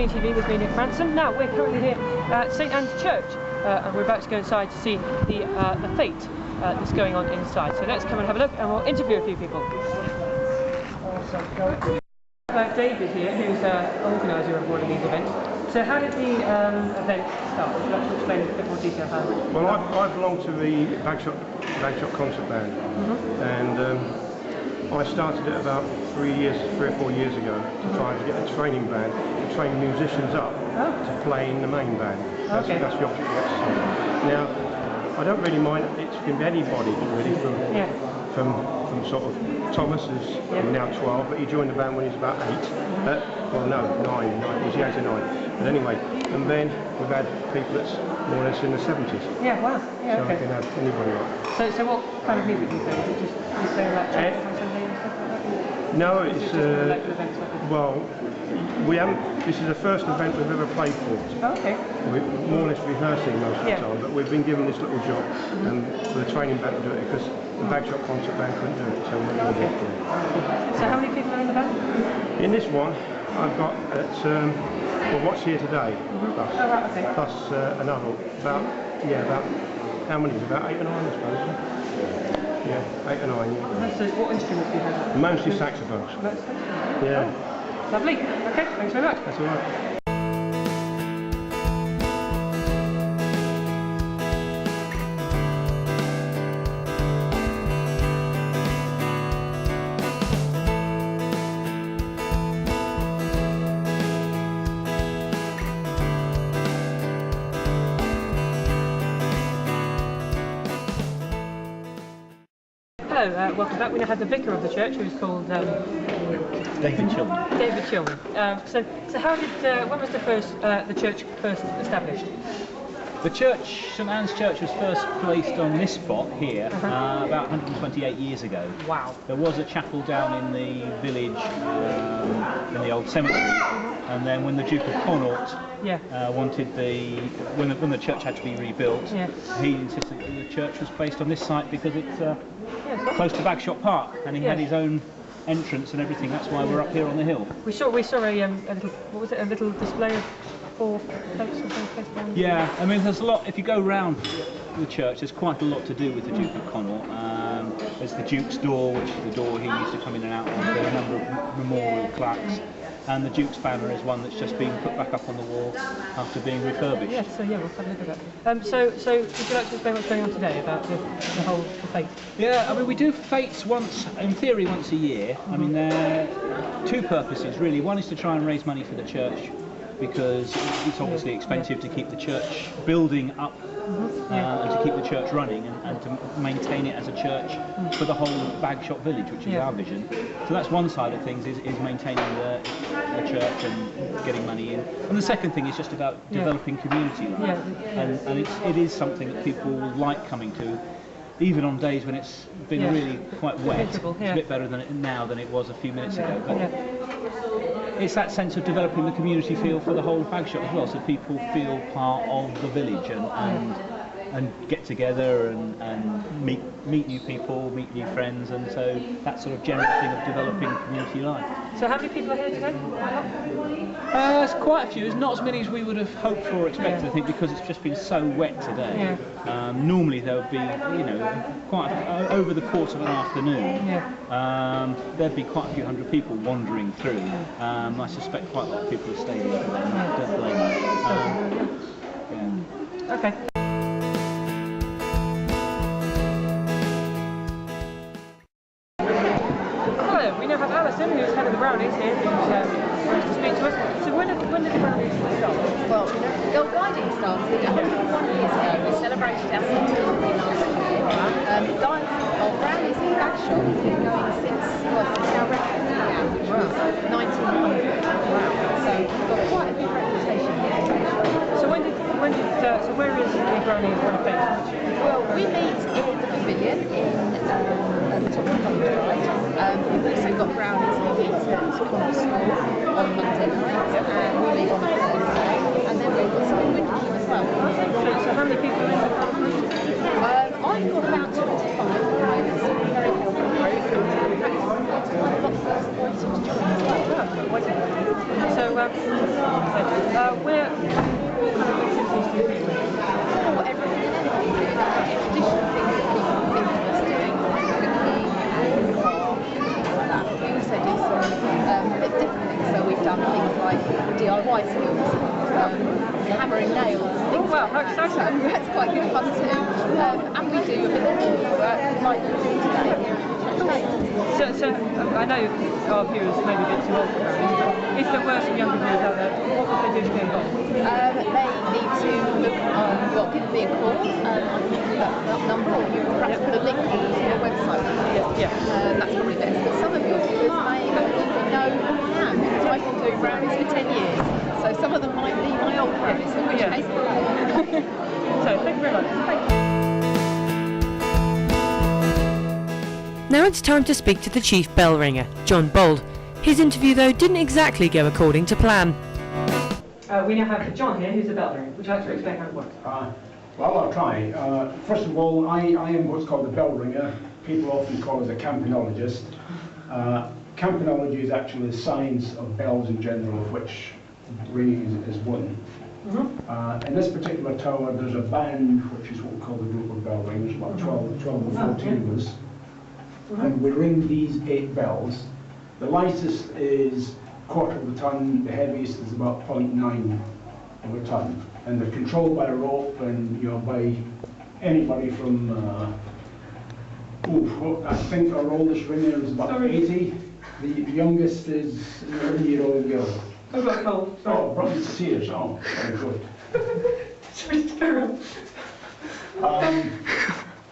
Keen TV with me, Nick Ransom. Now we're currently here at St Anne's Church, and we're about to go inside to see the Fête that's going on inside. So let's come and have a look, and we'll interview a few people. David here, who's organiser of one of these events. So how did the event start? Would you like to explain in a bit more detail how? Well, I belong to the Bagshot concert band, and I started it about 3 or 4 years ago to try to get a training band to train musicians up to play in the main band. That's the object of the exercise. Now, I don't really mind. It can be anybody really from sort of Thomas, who's now 12, but he joined the band when he was about 8. Well, no, 9. He was the age of 9. But anyway, and then we've had people that's more or less in the 70s. Yeah, wow. Yeah, so we can have anybody up. So what kind of music do you play? Is it just you play like church on Sunday and stuff like that? No, it's well, we haven't. This is the first event we've ever played for. Oh, okay. We're more or less rehearsing most of the time, but we've been given this little job for the training band to do it because the Bagshot concert band couldn't do it, so we're going to do it. So how many people are in the band? In this one, I've got well, what's here today, plus an adult. About how many? About 8 or 9, I suppose. Yeah, 8 or 9. Yeah. So what instruments do you have? Mostly saxophones. Yeah. Oh, lovely. Okay, thanks very much. That's all right. Hello, welcome back. We now have the vicar of the church, who's called David Chilman. David Chilman. So how did when was the church first established? The church, St Anne's Church, was first placed on this spot here about 128 years ago. Wow. There was a chapel down in the village, in the old cemetery, and then when the Duke of Connaught wanted when the church had to be rebuilt, he insisted that the church was placed on this site because it's close to Bagshot Park, and he had his own entrance and everything. That's why we're up here on the hill. We saw a little, what was it, a little display of 4 floats or something? Yeah, I mean there's a lot. If you go round the church, there's quite a lot to do with the Duke of Connaught. There's the Duke's door, which is the door he used to come in and out of. There are a number of memorial plaques. And the Duke's banner is one that's just been put back up on the wall after being refurbished. Yes, so we'll have a look at that. So would you like to explain what's going on today about the whole Fête? Yeah, I mean we do Fêtes in theory once a year. I mean there are 2 purposes really. One is to try and raise money for the church, because it's obviously expensive to keep the church building up and to keep the church running and to maintain it as a church for the whole Bagshot village, which is our vision. So that's one side of things, is maintaining the church and getting money in. And the second thing is just about developing community life. And it is something that people like coming to, even on days when it's been really quite wet. It's a bit better now than it was a few minutes ago. But it's that sense of developing the community feel for the whole of Bagshot as well, so people feel part of the village and get together and meet new people, meet new friends, and so that sort of general thing of developing community life. So how many people are here today? There's quite a few. There's not as many as we would have hoped for or expected, I think, because it's just been so wet today. Normally there would be, quite over the course of an afternoon, there'd be quite a few hundred people wandering through. I suspect quite a lot of people are staying here today, and I don't blame them. Okay. We now have Alison, who's head of the Brownies here, who's wants to speak to us. So when did the Brownies start? Well, the guiding started 101 years ago. We celebrated our centenary last year. Brownies in Bagshot has been going since our record began, which was 1900. So we've got quite a big reputation here in Bagshot. So so where is the Brownies based? Well, we meet in the pavilion at the top of College Drive. We've also got Brownies who meet at College School on Monday night, and we meet on a Thursday. And then we've got some in Windermere as well. So how many people are in the group? I've got about 25 at the moment, so we're very healthy group. And quite a lot of girls and boys to join as well. So that's quite good fun too. And we do a bit of work like we're doing today here at the church. So I know our viewers may be a bit too old for this, but if there were some younger viewers out there, what would they do to get involved? They need to look on, well, give me a call. I can give you that number, or you can perhaps put a link on your website. That's probably best. But some of your viewers may not even know who I am, because I've been doing brownies for 10 years. So some of them might be my old friends, in which case. So thank you very much. Thank you. Now it's time to speak to the chief bell ringer, John Bauld. His interview, though, didn't exactly go according to plan. We now have John here, who's a bell ringer. Would you like to explain how it works? Well, I'll try. First of all, I am what's called a bell ringer. People often call us a campanologist. Campanology is actually the science of bells in general, of which ringing is one. In this particular tower, there's a band, which is what we call the group of bell ringers, about 12 or 14 of us. And we ring these 8 bells. The lightest is quarter of a ton, the heaviest is about 0.9 of a ton. And they're controlled by a rope, and by anybody from, I think our oldest ringer is about 80. The youngest is an 11-year-old girl. I've got a cold. Oh, brought me to tears. Oh, very good. Sorry to carry on.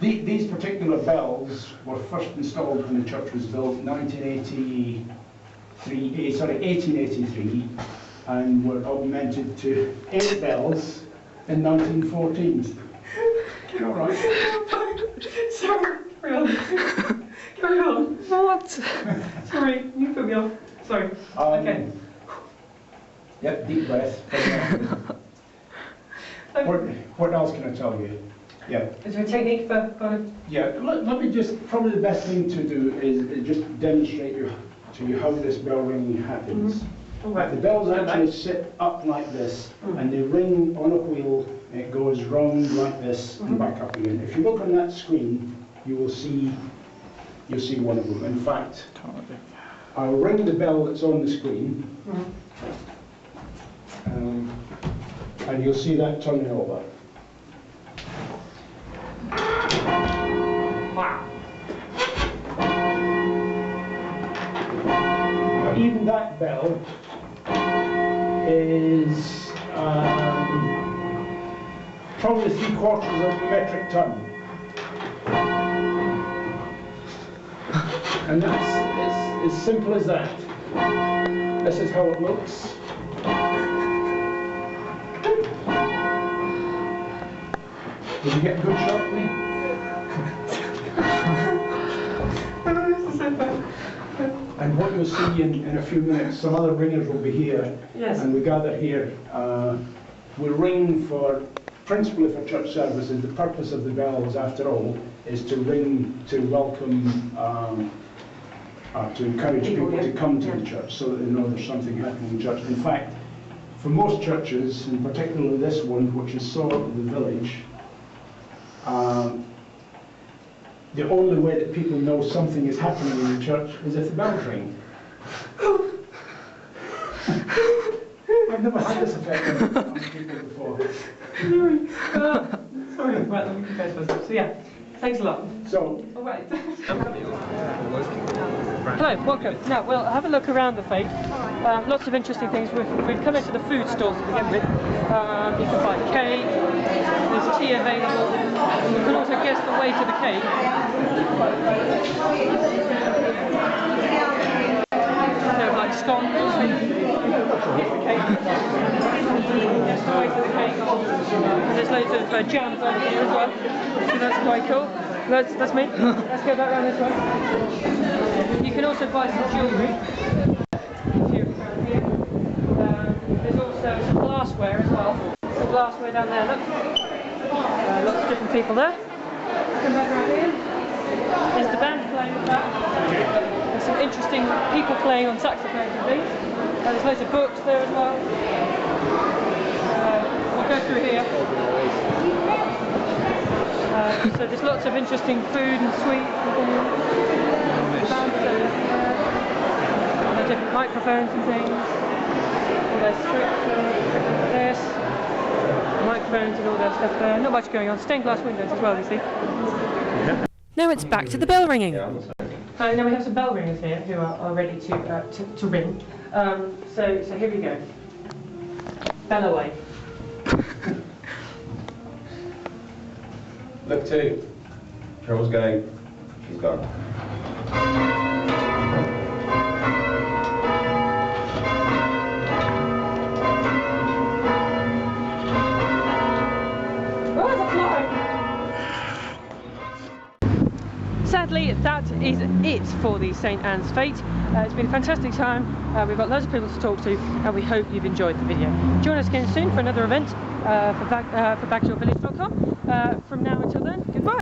These particular bells were first installed when the church was built in 1883, and were augmented to 8 bells in 1914. All right. Sorry, carry on. Carry on. What? Sorry, you put me off. Sorry. Okay. Yep, deep breath. What else can I tell you? Yeah. Is there a technique for kind of? Yeah, let me just, probably the best thing to do is just demonstrate to you how this bell ringing happens. Right. The bells actually sit up like this, and they ring on a wheel, and it goes round like this and back up again. If you look on that screen, you'll see one of them. In fact, I'll ring the bell that's on the screen, and you'll see that turning over. Wow. Even that bell is probably 3/4 of a metric ton. And that's as simple as that. This is how it looks. Did you get a good shot, Lee? And what you'll see in a few minutes, some other ringers will be here, and we gather here. We ring principally for church services. The purpose of the bells, after all, is to ring to welcome, to encourage people to come to the church, so that they know there's something happening in church. In fact, for most churches, and particularly this one, which is sort of the village, the only way that people know something is happening in the church is if the bells ring. I've never had this effect on people before. Sorry, right, let me compose myself. So yeah, thanks a lot. So, all right. Hello, welcome. Now we'll have a look around the Fête. Lots of interesting things. We've come into the food stalls to begin with. You can buy cake, there's tea available. You can also guess the way to the cake. So like scones, guess the cake. Guess the way to the cake. And there's loads of jams over here as well. So that's quite cool. That's me. Let's go back around this way. You can also buy some jewellery. There's also some glassware as well. Some glassware down there, look. Lots of different people there. Come back around here. There's the band playing at the back. There's some interesting people playing on saxophones and things. There's loads of books there as well. We'll go through here. So there's lots of interesting food and sweets and things. There's different microphones and things. There's this. microphones and all that stuff there. Not much going on. Stained glass windows as well, you see. Now it's back to the bell ringing. Now we have some bell ringers here who are ready to ring. So here we go. Bell away. Look two. Carol's going. She's gone. Sadly, that is it for the St Anne's Fête. It's been a fantastic time. We've got loads of people to talk to, and we hope you've enjoyed the video. Join us again soon for another event for backshottvillage.com. From now until then, goodbye.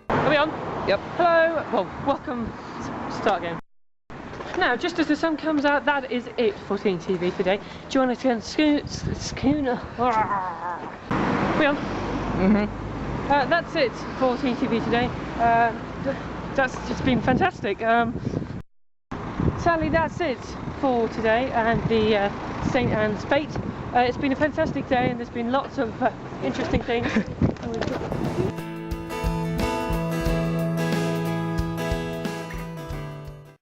Are we on? Yep. Hello. Well, welcome. Start again. Now, just as the sun comes out, that is it for Teen TV today. Join us again schooner. We on? That's it for Teen TV today. That's just been fantastic. Sadly, that's it for today and the St Anne's Fête. It's been a fantastic day, and there's been lots of interesting things.